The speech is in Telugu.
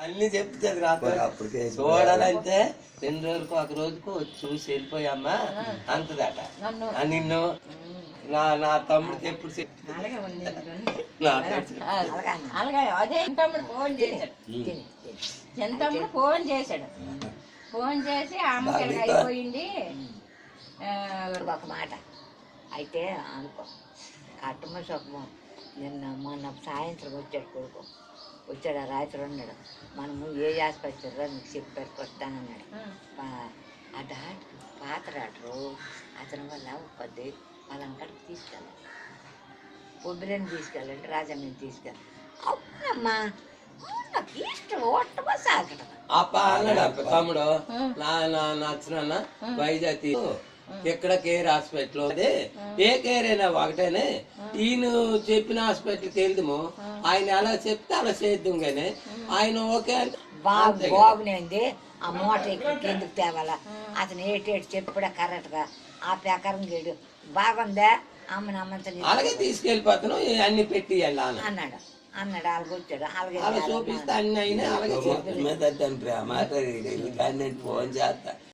అన్ని చెప్తుంది రాత్రి అప్పటికే చూడాలంటే 2 రోజులకు 1 రోజుకు చూసి వెళ్ళిపోయమ్మా అంతదట నిన్ను నా తమ్ముడికి ఎప్పుడు అదే తమ్ముడు ఫోన్ చేశాడు తమ్ముడు ఫోన్ చేసి అమ్మకి అయిపోయింది ఒక మాట అయితే అనుకో కట్టమ సుఖము నిన్న మొన్న సాయంత్రం వచ్చాడు కొడుకు వచ్చాడు ఆ రాత్రి ఉన్నాడు మనము ఏ ఆసుపత్రిలో నీకు చెప్పి పెట్టుకొస్తానన్నాడు ఆ డాక్టర్ పాత డాక్టరు అతని వల్ల కొద్ది వాళ్ళంకడికి తీసుకెళ్ళాలి కొబ్బరిని తీసుకెళ్ళండి రాజమ్మని తీసుకెళ్ళి అవునమ్మా నాకు ఇష్టం ఓట్టమా సాగడం అన్నాడు తమ్ముడు నచ్చిన వైజాతి ఎక్కడ కేర్ హాస్పిటల్ అదే ఏ కేర్ అయినా ఒకటేనే ఈయన చెప్పిన హాస్పిటల్కి వెళ్దాము ఆయన అలా చెప్తే అలా చేద్దాం కానీ ఆయన ఓకే అంటే బాగునేది ఆ మూట ఇక్కడికి ఎందుకు తేవాలా అతను ఏటేటి చెప్పడా కరెక్ట్గా ఆ ప్రకారం గేడు బాగుందా అమ్మని అమ్మంత అలాగే తీసుకెళ్ళిపోతాను అన్ని పెట్టి అన్నాడు అలాగ వచ్చాడు అలాగే చూపిస్తే అన్ని అయినా అలాగే మాట ఫోన్ చేస్తా